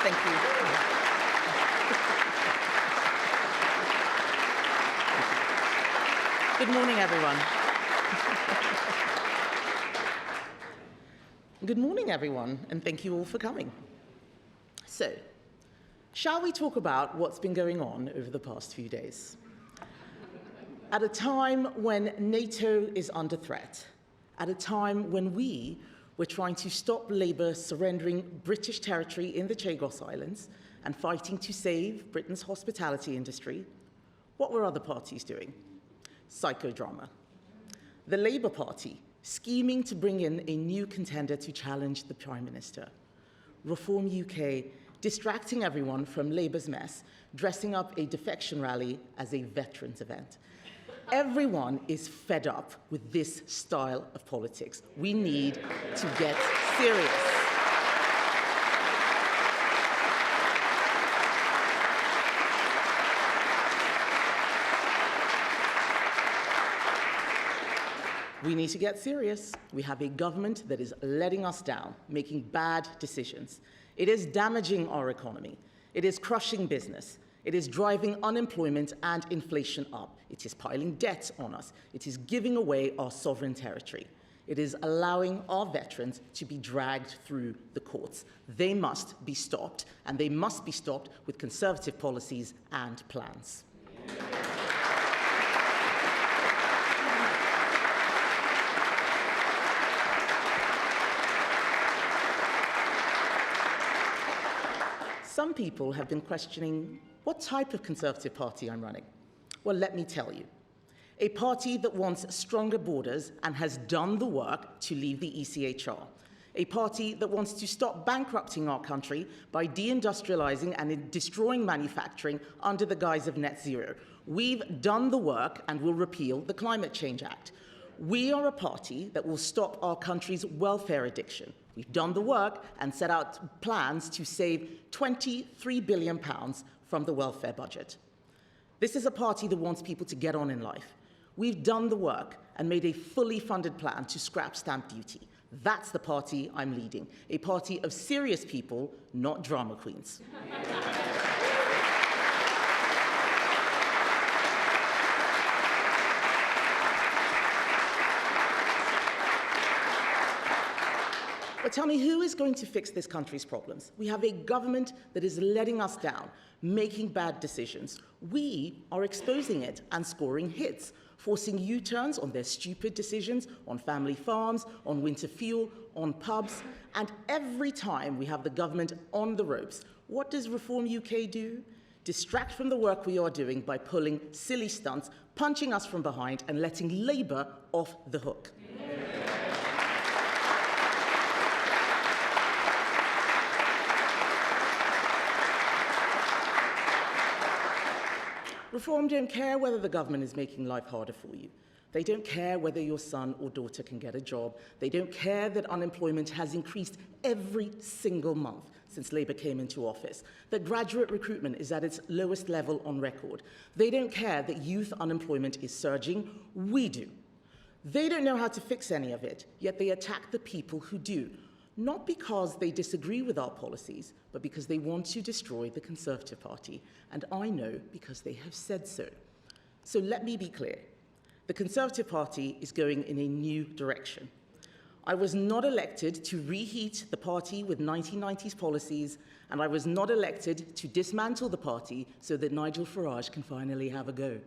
Thank you. Good morning, everyone. Good morning, everyone, and thank you all for coming. So, shall we talk about what's been going on over the past few days? At a time when NATO is under threat, at a time when we were trying to stop Labour surrendering British territory in the Chagos Islands and fighting to save Britain's hospitality industry, what were other parties doing? Psychodrama. The Labour Party scheming to bring in a new contender to challenge the Prime Minister. Reform UK distracting everyone from Labour's mess, dressing up a defection rally as a veterans event. Everyone is fed up with this style of politics. We need to get serious. We need to get serious. We have a government that is letting us down, making bad decisions. It is damaging our economy. It is crushing business. It is driving unemployment and inflation up. It is piling debt on us. It is giving away our sovereign territory. It is allowing our veterans to be dragged through the courts. They must be stopped, and they must be stopped with Conservative policies and plans. Some people have been questioning what type of Conservative Party I'm running. Well, let me tell you. A party that wants stronger borders and has done the work to leave the ECHR. A party that wants to stop bankrupting our country by deindustrializing and destroying manufacturing under the guise of net zero. We've done the work and will repeal the Climate Change Act. We are a party that will stop our country's welfare addiction. We've done the work and set out plans to save £23 billion from the welfare budget. This is a party that wants people to get on in life. We've done the work and made a fully funded plan to scrap stamp duty. That's the party I'm leading, a party of serious people, not drama queens. But tell me, who is going to fix this country's problems? We have a government that is letting us down, making bad decisions. We are exposing it and scoring hits, forcing U-turns on their stupid decisions on family farms, on winter fuel, on pubs. And every time we have the government on the ropes, what does Reform UK do? Distract from the work we are doing by pulling silly stunts, punching us from behind, and letting Labour off the hook. Reform don't care whether the government is making life harder for you. They don't care whether your son or daughter can get a job. They don't care that unemployment has increased every single month since Labour came into office, that graduate recruitment is at its lowest level on record. They don't care that youth unemployment is surging. We do. They don't know how to fix any of it, yet they attack the people who do. Not because they disagree with our policies, but because they want to destroy the Conservative Party. And I know because they have said so. So let me be clear. The Conservative Party is going in a new direction. I was not elected to reheat the party with 1990s policies, and I was not elected to dismantle the party so that Nigel Farage can finally have a go.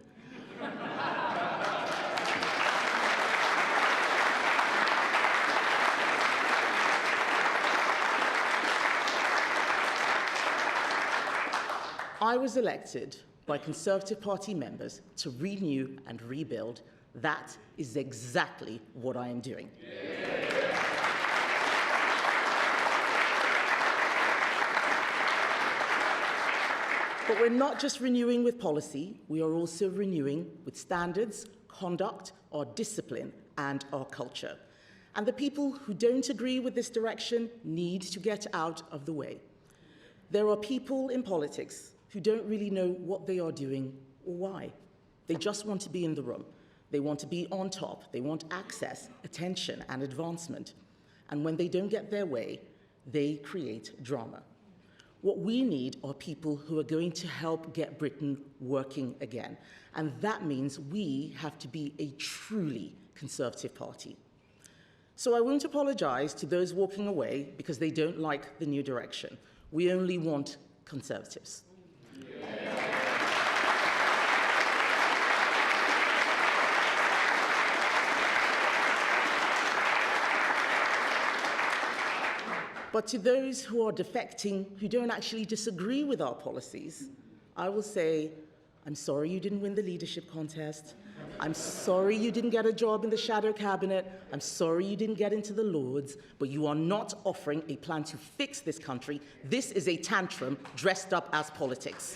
I was elected by Conservative Party members to renew and rebuild. That is exactly what I am doing. But we're not just renewing with policy, we are also renewing with standards, conduct, our discipline, and our culture. And the people who don't agree with this direction need to get out of the way. There are people in politics who don't really know what they are doing or why. They just want to be in the room. They want to be on top. They want access, attention, and advancement. And when they don't get their way, they create drama. What we need are people who are going to help get Britain working again. And that means we have to be a truly Conservative party. So I won't apologise to those walking away because they don't like the new direction. We only want Conservatives. But to those who are defecting, who don't actually disagree with our policies, I will say, I'm sorry you didn't win the leadership contest. I'm sorry you didn't get a job in the shadow cabinet. I'm sorry you didn't get into the Lords, but you are not offering a plan to fix this country. This is a tantrum dressed up as politics.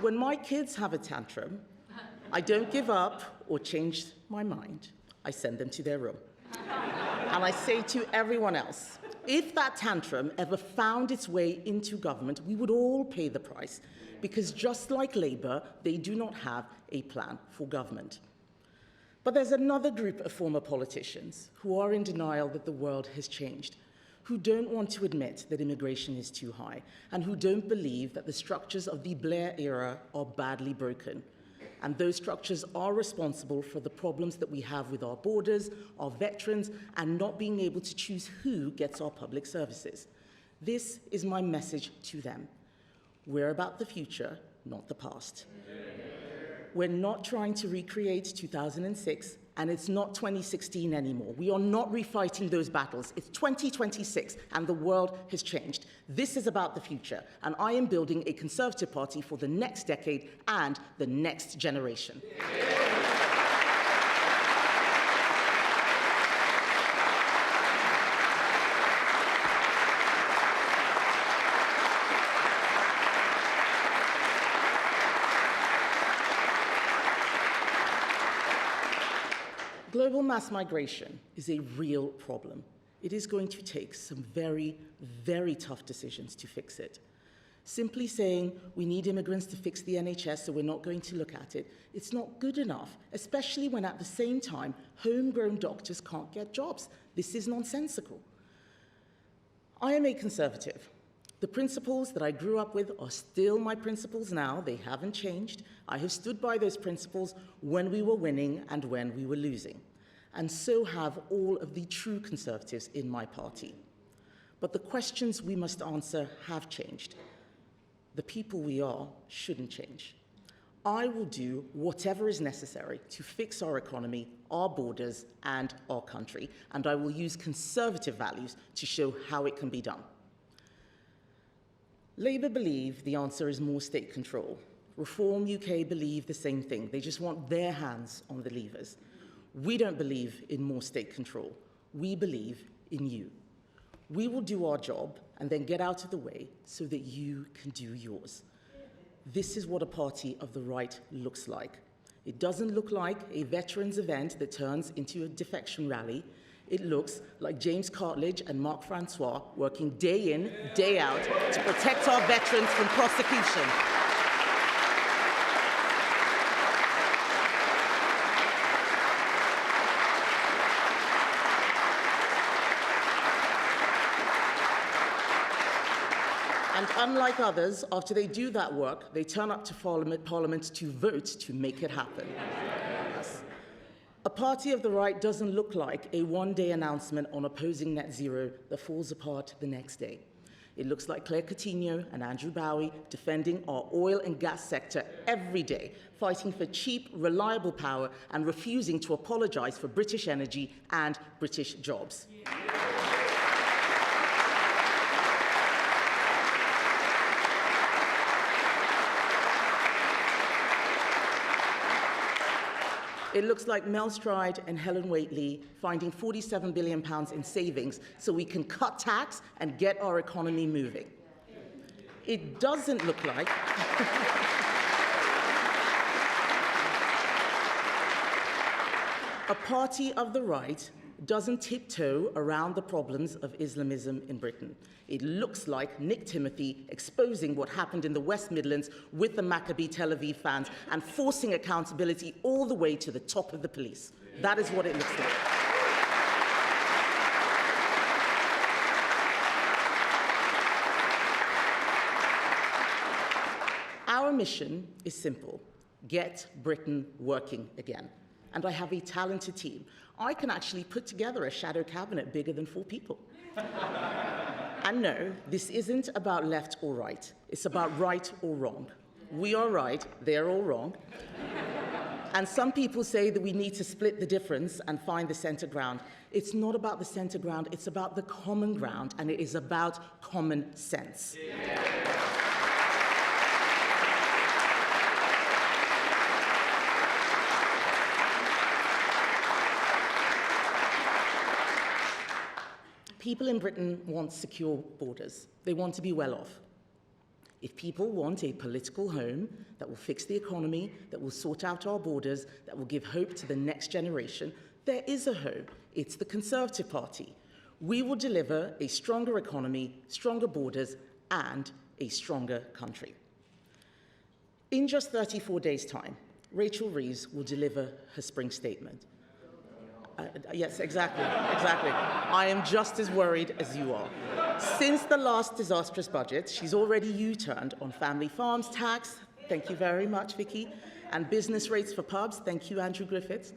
When my kids have a tantrum, I don't give up or change my mind. I send them to their room. And I say to everyone else, if that tantrum ever found its way into government, we would all pay the price, because just like Labour, they do not have a plan for government. But there's another group of former politicians who are in denial that the world has changed, who don't want to admit that immigration is too high, and who don't believe that the structures of the Blair era are badly broken. And those structures are responsible for the problems that we have with our borders, our veterans, and not being able to choose who gets our public services. This is my message to them. We're about the future, not the past. We're not trying to recreate 2006, and it's not 2016 anymore. We are not refighting those battles. It's 2026, and the world has changed. This is about the future, and I am building a Conservative Party for the next decade and the next generation. Global mass migration is a real problem. It is going to take some very, very tough decisions to fix it. Simply saying we need immigrants to fix the NHS, so we're not going to look at it, it's not good enough, especially when at the same time homegrown doctors can't get jobs. This is nonsensical. I am a Conservative. The principles that I grew up with are still my principles now. They haven't changed. I have stood by those principles when we were winning and when we were losing. And so have all of the true Conservatives in my party. But the questions we must answer have changed. The people we are shouldn't change. I will do whatever is necessary to fix our economy, our borders, and our country. And I will use Conservative values to show how it can be done. Labour believe the answer is more state control. Reform UK believe the same thing. They just want their hands on the levers. We don't believe in more state control. We believe in you. We will do our job and then get out of the way so that you can do yours. This is what a party of the right looks like. It doesn't look like a veterans event that turns into a defection rally. It looks like James Cartledge and Mark Francois working day in, day out to protect our veterans from prosecution. And unlike others, after they do that work, they turn up to Parliament to vote to make it happen. A party of the right doesn't look like a one-day announcement on opposing net zero that falls apart the next day. It looks like Claire Coutinho and Andrew Bowie defending our oil and gas sector every day, fighting for cheap, reliable power and refusing to apologise for British energy and British jobs. It looks like Mel Stride and Helen Whately finding £47 billion in savings so we can cut tax and get our economy moving. It doesn't look like a party of the right doesn't tiptoe around the problems of Islamism in Britain. It looks like Nick Timothy exposing what happened in the West Midlands with the Maccabi Tel Aviv fans and forcing accountability all the way to the top of the police. That is what it looks like. Our mission is simple: get Britain working again. And I have a talented team. I can actually put together a shadow cabinet bigger than 4 people. And no, this isn't about left or right. It's about right or wrong. We are right, they're all wrong. And some people say that we need to split the difference and find the center ground. It's not about the center ground, it's about the common ground, and it is about common sense. Yeah. People in Britain want secure borders. They want to be well off. If people want a political home that will fix the economy, that will sort out our borders, that will give hope to the next generation, there is a home. It's the Conservative Party. We will deliver a stronger economy, stronger borders, and a stronger country. In just 34 days' time, Rachel Reeves will deliver her spring statement. Yes, exactly. I am just as worried as you are. Since the last disastrous budget, she's already U-turned on family farms tax, thank you very much, Vicky, and business rates for pubs, thank you, Andrew Griffiths.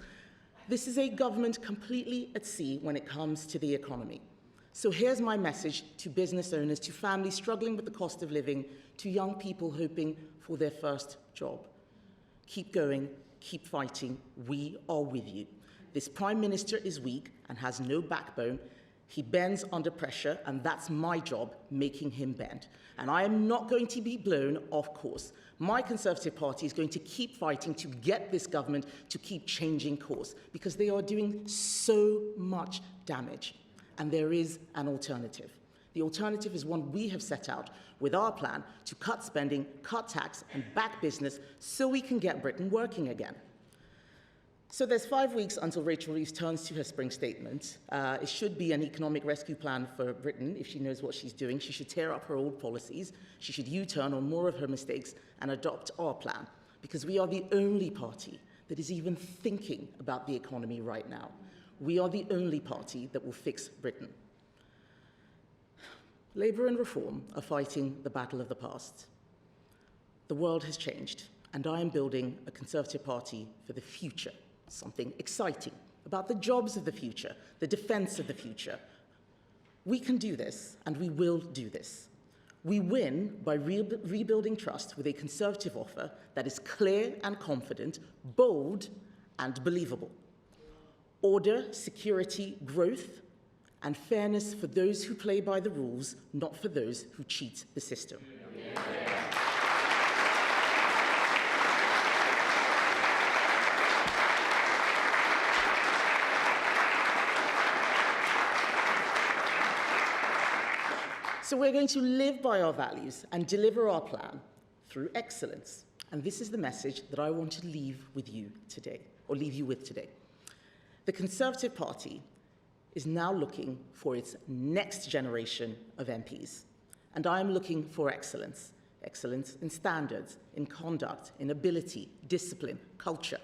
This is a government completely at sea when it comes to the economy. So here's my message to business owners, to families struggling with the cost of living, to young people hoping for their first job. Keep going, keep fighting, we are with you. This Prime Minister is weak and has no backbone. He bends under pressure, and that's my job, making him bend. And I am not going to be blown off course. My Conservative Party is going to keep fighting to get this government to keep changing course, because they are doing so much damage. And there is an alternative. The alternative is one we have set out with our plan to cut spending, cut tax, and back business so we can get Britain working again. So there's 5 weeks until Rachel Reeves turns to her spring statement. It should be an economic rescue plan for Britain if she knows what she's doing. She should tear up her old policies. She should U-turn on more of her mistakes and adopt our plan, because we are the only party that is even thinking about the economy right now. We are the only party that will fix Britain. Labour and Reform are fighting the battle of the past. The world has changed, and I am building a Conservative Party for the future. Something exciting about the jobs of the future, the defence of the future. We can do this, and we will do this. We win by rebuilding trust with a Conservative offer that is clear and confident, bold and believable. Order, security, growth, and fairness for those who play by the rules, not for those who cheat the system. So we're going to live by our values and deliver our plan through excellence. And this is the message that I want to leave with you today, or leave you with today. The Conservative Party is now looking for its next generation of MPs. And I am looking for excellence. Excellence in standards, in conduct, in ability, discipline, culture.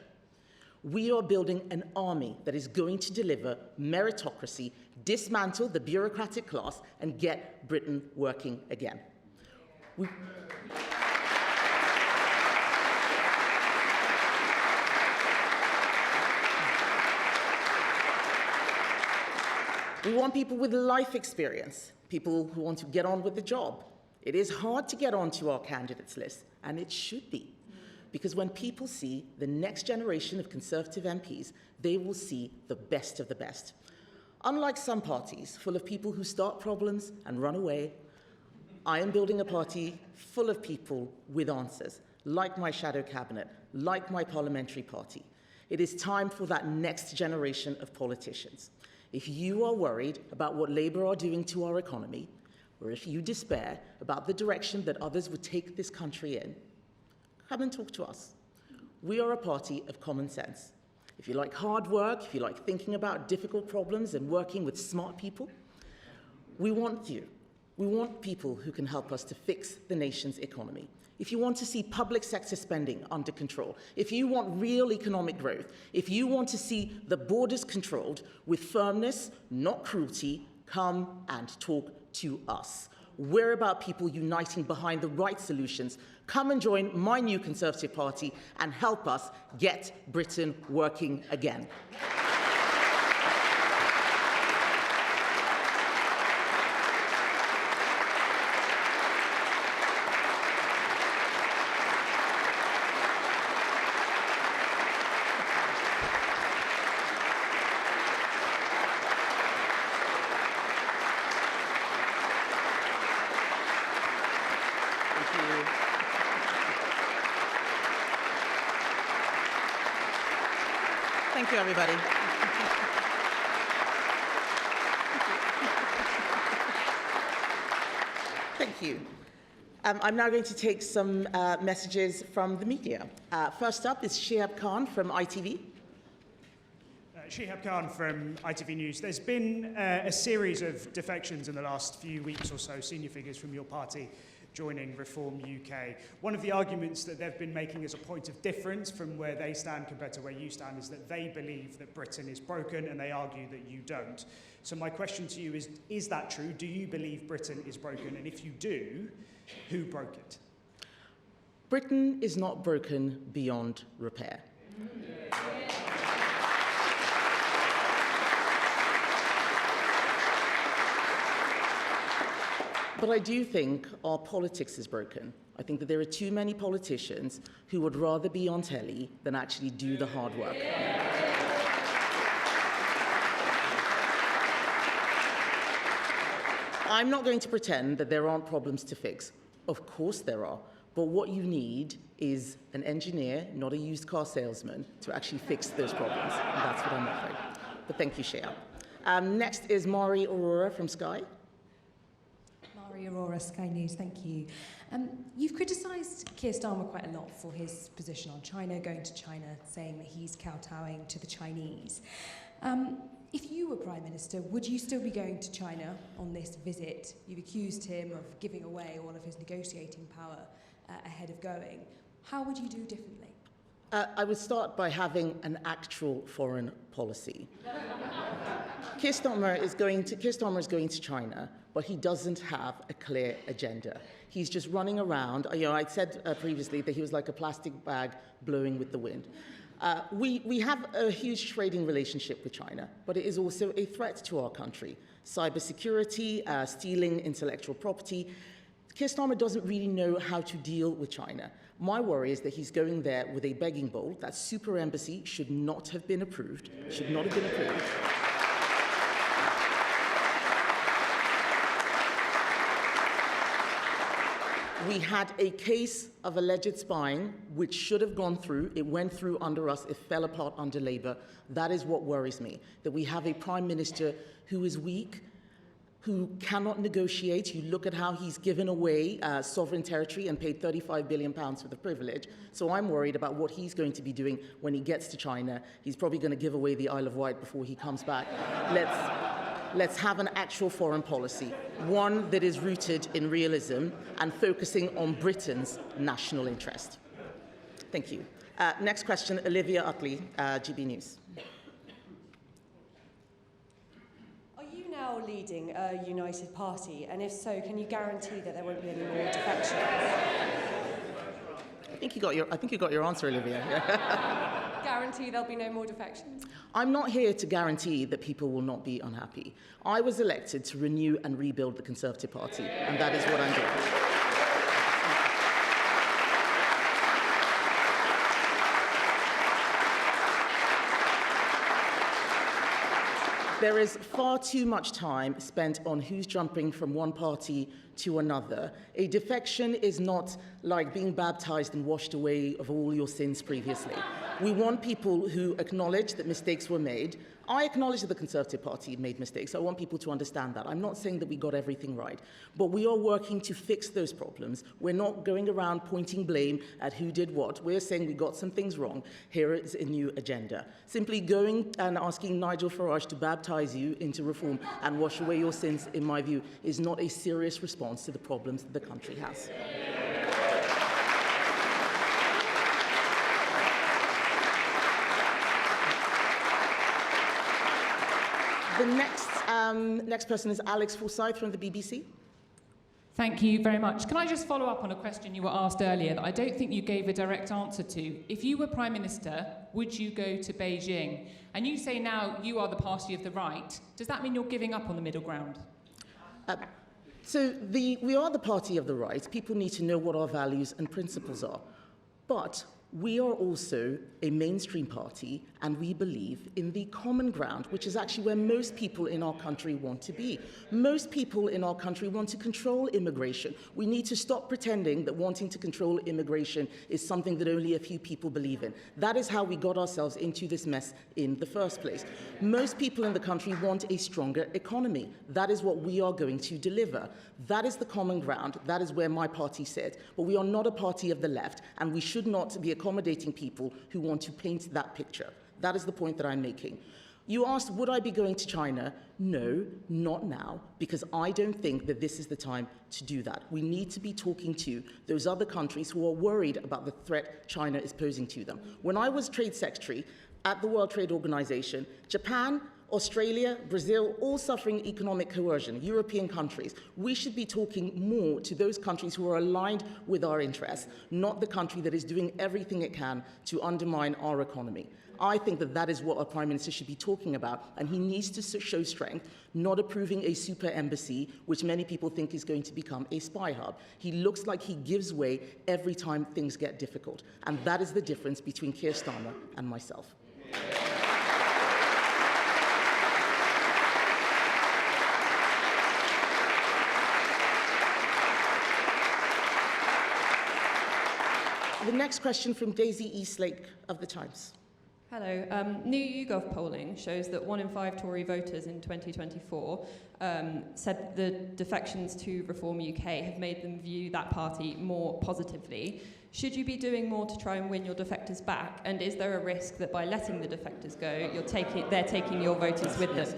We are building an army that is going to deliver meritocracy, dismantle the bureaucratic class, and get Britain working again. We want people with life experience, people who want to get on with the job. It is hard to get onto our candidates list, and it should be. Because when people see the next generation of Conservative MPs, they will see the best of the best. Unlike some parties full of people who start problems and run away, I am building a party full of people with answers, like my shadow cabinet, like my parliamentary party. It is time for that next generation of politicians. If you are worried about what Labour are doing to our economy, or if you despair about the direction that others would take this country in, come and talk to us. We are a party of common sense. if you like hard work, if you like thinking about difficult problems and working with smart people, we want you. We want people who can help us to fix the nation's economy. If you want to see public sector spending under control, if you want real economic growth, if you want to see the borders controlled with firmness, not cruelty, come and talk to us. We're about people uniting behind the right solutions. Come and join my new Conservative Party and help us get Britain working again. Thank you, everybody. Thank you. I'm now going to take some messages from the media. First up is Shihab Khan from ITV. Shihab Khan from ITV News. There's been a series of defections in the last few weeks or so, senior figures from your party joining Reform UK. One of the arguments that they've been making as a point of difference from where they stand compared to where you stand is that they believe that Britain is broken and they argue that you don't. So my question to you is that true? Do you believe Britain is broken? And if you do, who broke it? Britain is not broken beyond repair. But I do think our politics is broken. I think that there are too many politicians who would rather be on telly than actually do the hard work. I'm not going to pretend that there aren't problems to fix. Of course there are. But what you need is an engineer, not a used car salesman, to actually fix those problems. And that's what I'm offering. But thank you, Shea. Next is Mari Aurora from Sky. Aurora, Sky News, thank you. You've criticised Keir Starmer quite a lot for his position on China, going to China, saying that he's kowtowing to the Chinese. If you were Prime Minister, would you still be going to China on this visit? You've accused him of giving away all of his negotiating power ahead of going. How would you do differently? I would start by having an actual foreign policy. Keir Starmer is going to China, but he doesn't have a clear agenda. He's just running around. I said previously that he was like a plastic bag blowing with the wind. We have a huge trading relationship with China, but it is also a threat to our country. Cybersecurity, stealing intellectual property. Keir Starmer doesn't really know how to deal with China. My worry is that he's going there with a begging bowl. That super embassy should not have been approved. Should not have been approved. We had a case of alleged spying, which should have gone through. It went through under us. It fell apart under Labour. That is what worries me, that we have a Prime Minister who is weak, who cannot negotiate. You look at how he's given away sovereign territory and paid £35 billion for the privilege. So I'm worried about what he's going to be doing when he gets to China. He's probably going to give away the Isle of Wight before he comes back. Let's have an actual foreign policy, one that is rooted in realism and focusing on Britain's national interest. Thank you. Next question, Olivia Utley, GB News. Are you now leading a united party? And if so, can you guarantee that there won't be any more defections? I think you got your answer, Olivia. Guarantee there'll be no more defections? I'm not here to guarantee that people will not be unhappy. I was elected to renew and rebuild the Conservative Party, and that is what I'm doing. There is far too much time spent on who's jumping from one party to another. A defection is not like being baptized and washed away of all your sins previously. We want people who acknowledge that mistakes were made. I acknowledge that the Conservative Party made mistakes. I want people to understand that. I'm not saying that we got everything right, but we are working to fix those problems. We're not going around pointing blame at who did what. We're saying we got some things wrong. Here is a new agenda. Simply going and asking Nigel Farage to baptize you into reform and wash away your sins, in my view, is not a serious response to the problems that the country has. The next person is Alex Forsyth from the BBC. Thank you very much. Can I just follow up on a question you were asked earlier that I don't think you gave a direct answer to? If you were Prime Minister, would you go to Beijing? And you say now you are the party of the right. Does that mean you're giving up on the middle ground? We are the party of the right. People need to know what our values and principles are. But we are also a mainstream party, and we believe in the common ground, which is actually where most people in our country want to be. Most people in our country want to control immigration. We need to stop pretending that wanting to control immigration is something that only a few people believe in. That is how we got ourselves into this mess in the first place. Most people in the country want a stronger economy. That is what we are going to deliver. That is the common ground. That is where my party sits. But we are not a party of the left, and we should not be accommodating people who want to paint that picture. That is the point that I'm making. You asked, would I be going to China? No, not now, because I don't think that this is the time to do that. We need to be talking to those other countries who are worried about the threat China is posing to them. When I was Trade Secretary at the World Trade Organization, Japan, Australia, Brazil, all suffering economic coercion, European countries. We should be talking more to those countries who are aligned with our interests, not the country that is doing everything it can to undermine our economy. I think that that is what our Prime Minister should be talking about, and he needs to show strength, not approving a super embassy, which many people think is going to become a spy hub. He looks like he gives way every time things get difficult, and that is the difference between Keir Starmer and myself. The next question from Daisy Eastlake of The Times. Hello. New YouGov polling shows that 1 in 5 Tory voters in 2024 said the defections to Reform UK have made them view that party more positively. Should you be doing more to try and win your defectors back? And is there a risk that by letting the defectors go, they're taking your voters with them?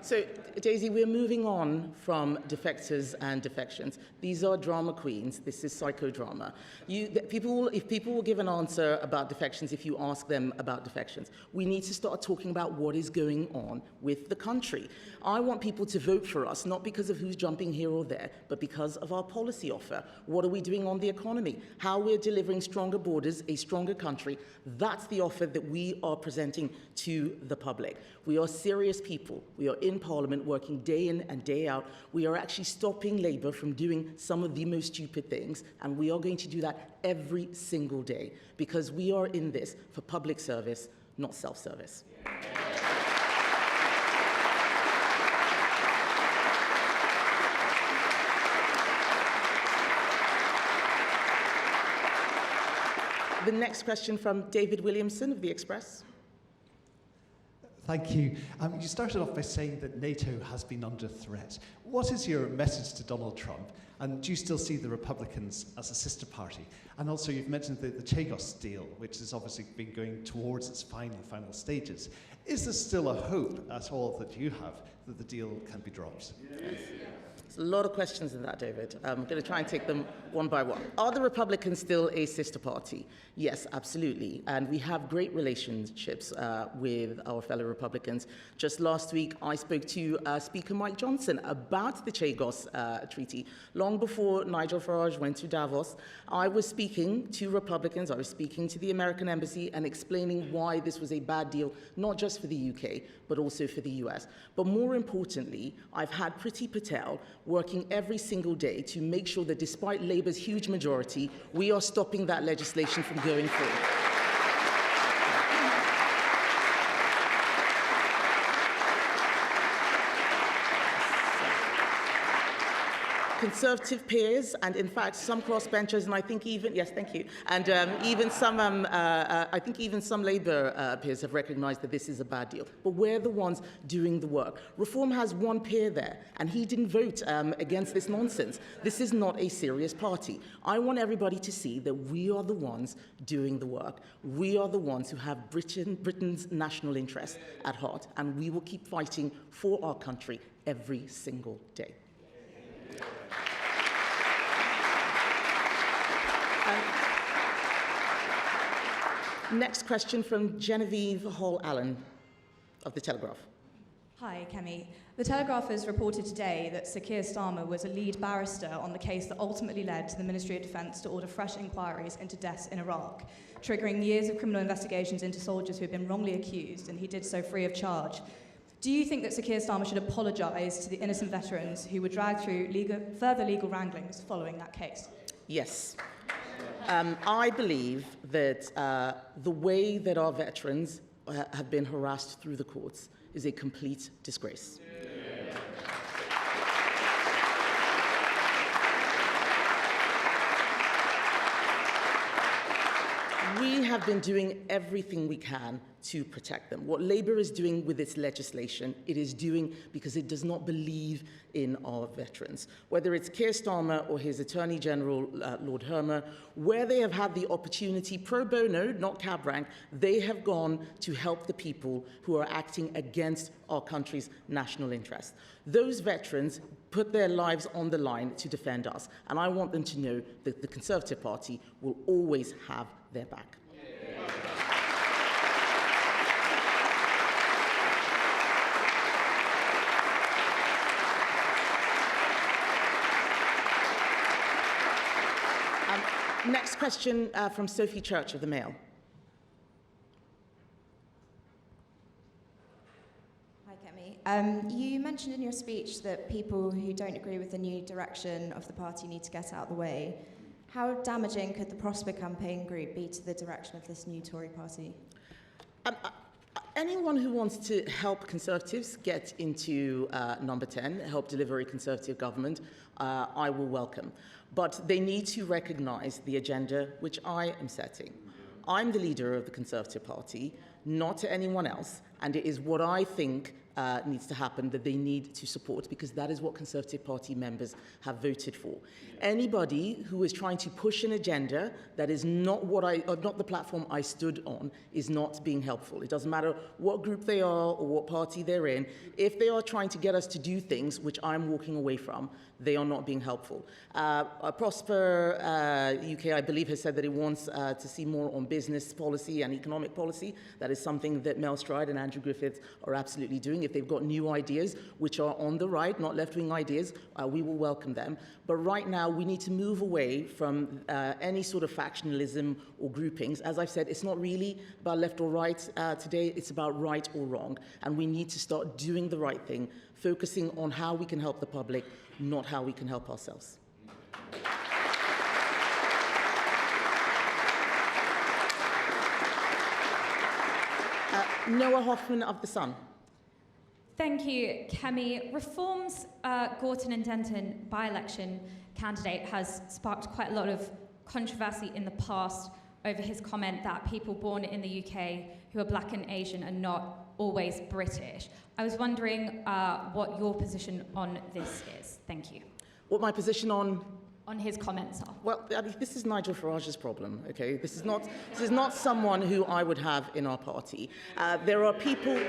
So, Daisy, we're moving on from defectors and defections. These are drama queens. This is psychodrama. If people will give an answer about defections if you ask them about defections. We need to start talking about what is going on with the country. I want people to vote for us, not because of who's jumping here or there, but because of our policy offer. What are we doing on the economy? How we're delivering stronger borders, a stronger country. That's the offer that we are presenting to the public. We are serious people. We are in Parliament working day in and day out. We are actually stopping Labour from doing some of the most stupid things, and we are going to do that every single day because we are in this for public service, not self-service. The next question from David Williamson of The Express. Thank you. You started off by saying that NATO has been under threat. What is your message to Donald Trump? And do you still see the Republicans as a sister party? And also, you've mentioned the Chagos deal, which has obviously been going towards its final stages. Is there still a hope at all that you have that the deal can be dropped? Yes. There's a lot of questions in that, David. I'm going to try and take them one by one. Are the Republicans still a sister party? Yes, absolutely. And we have great relationships with our fellow Republicans. Just last week, I spoke to Speaker Mike Johnson about the Chagos Treaty. Long before Nigel Farage went to Davos, I was speaking to Republicans, I was speaking to the American Embassy and explaining why this was a bad deal, not just for the UK, but also for the US. But more importantly, I've had Priti Patel working every single day to make sure that despite Labour's huge majority, we are stopping that legislation from going through. Conservative peers, and in fact some crossbenchers, and I think even, yes, thank you, and even some, I think even some Labour peers have recognised that this is a bad deal. But we're the ones doing the work. Reform has one peer there, and he didn't vote against this nonsense. This is not a serious party. I want everybody to see that we are the ones doing the work. We are the ones who have Britain's national interest at heart, and we will keep fighting for our country every single day. Next question from Genevieve Hall-Allen of The Telegraph. Hi, Kemi. The Telegraph has reported today that Sir Keir Starmer was a lead barrister on the case that ultimately led to the Ministry of Defence to order fresh inquiries into deaths in Iraq, triggering years of criminal investigations into soldiers who had been wrongly accused, and he did so free of charge. Do you think that Sir Keir Starmer should apologise to the innocent veterans who were dragged through further legal wranglings following that case? Yes. I believe that the way that our veterans have been harassed through the courts is a complete disgrace. We have been doing everything we can to protect them. What Labour is doing with its legislation, it is doing because it does not believe in our veterans. Whether it's Keir Starmer or his Attorney General, Lord Hermer, where they have had the opportunity, pro bono, not cab rank, they have gone to help the people who are acting against our country's national interest. Those veterans put their lives on the line to defend us, and I want them to know that the Conservative Party will always have their back. Next question from Sophie Church of the Mail. Hi, Kemi. You mentioned in your speech that people who don't agree with the new direction of the party need to get out of the way. How damaging could the Prosper campaign group be to the direction of this new Tory party? Anyone who wants to help Conservatives get into number 10, help deliver a Conservative government, I will welcome. But they need to recognise the agenda which I am setting. I'm the leader of the Conservative Party, not to anyone else, and it is what I think needs to happen that they need to support, because that is what Conservative Party members have voted for. Anybody who is trying to push an agenda that is not not the platform I stood on is not being helpful. It doesn't matter what group they are or what party they're in. If they are trying to get us to do things which I'm walking away from, they are not being helpful. Prosper UK, I believe, has said that it wants to see more on business policy and economic policy. That is something that Mel Stride and Andrew Griffiths are absolutely doing. If they've got new ideas which are on the right, not left-wing ideas, we will welcome them. But right now, we need to move away from any sort of factionalism or groupings. As I've said, it's not really about left or right today, it's about right or wrong. And we need to start doing the right thing, focusing on how we can help the public, not how we can help ourselves. Noah Hoffman of The Sun. Thank you, Kemi. Reform's Gorton and Denton by-election candidate has sparked quite a lot of controversy in the past over his comment that people born in the UK who are black and Asian are not always British. I was wondering what your position on this is. Thank you. What my position on his comments are. Well, I mean, this is Nigel Farage's problem, okay? This is not someone who I would have in our party. There are people...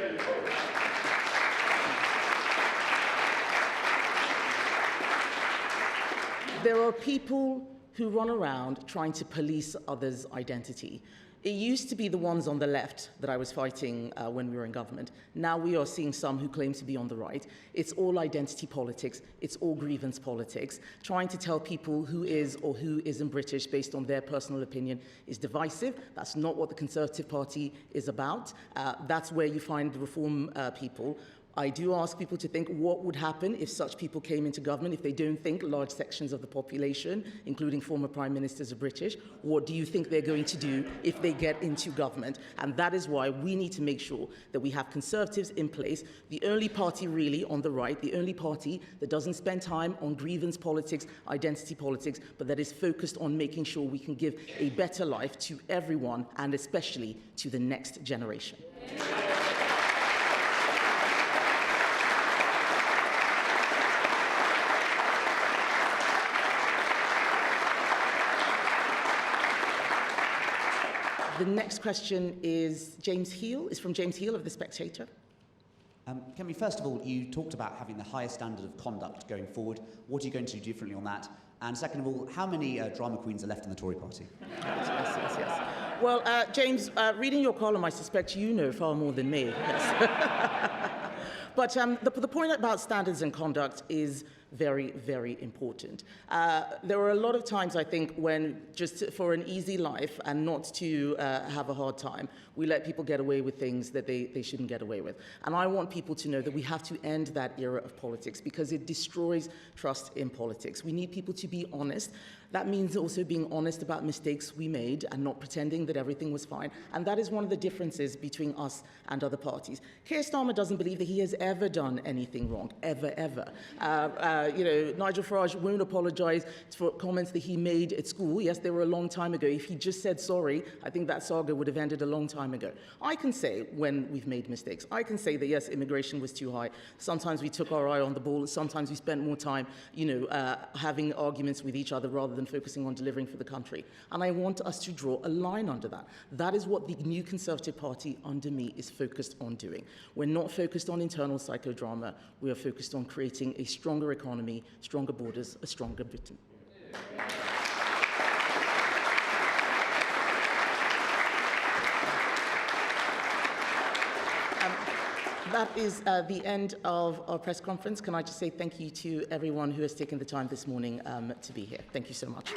There are people who run around trying to police others' identity. It used to be the ones on the left that I was fighting when we were in government. Now we are seeing some who claim to be on the right. It's all identity politics. It's all grievance politics. Trying to tell people who is or who isn't British based on their personal opinion is divisive. That's not what the Conservative Party is about. That's where you find the Reform people. I do ask people to think what would happen if such people came into government, if they don't think large sections of the population, including former prime ministers, are British. What do you think they're going to do if they get into government? And that is why we need to make sure that we have Conservatives in place, the only party really on the right, the only party that doesn't spend time on grievance politics, identity politics, but that is focused on making sure we can give a better life to everyone, and especially to the next generation. The next question is from James Heal of The Spectator. Kemi, first of all, you talked about having the highest standard of conduct going forward. What are you going to do differently on that? And second of all, how many drama queens are left in the Tory party? Yes. Well, James, reading your column, I suspect you know far more than me. Yes. But the point about standards and conduct is very, very important. There are a lot of times, I think, when just for an easy life and not to have a hard time, we let people get away with things that they shouldn't get away with. And I want people to know that we have to end that era of politics because it destroys trust in politics. We need people to be honest. That means also being honest about mistakes we made and not pretending that everything was fine. And that is one of the differences between us and other parties. Keir Starmer doesn't believe that he has ever done anything wrong, ever. Nigel Farage won't apologise for comments that he made at school. Yes, they were a long time ago. If he just said sorry, I think that saga would have ended a long time ago. I can say when we've made mistakes. I can say that, yes, immigration was too high. Sometimes we took our eye on the ball. Sometimes we spent more time, having arguments with each other rather than focusing on delivering for the country. And I want us to draw a line under that. That is what the new Conservative Party under me is focused on doing. We're not focused on internal psychodrama. We are focused on creating a stronger economy, stronger borders, a stronger Britain. That is the end of our press conference. Can I just say thank you to everyone who has taken the time this morning to be here. Thank you so much.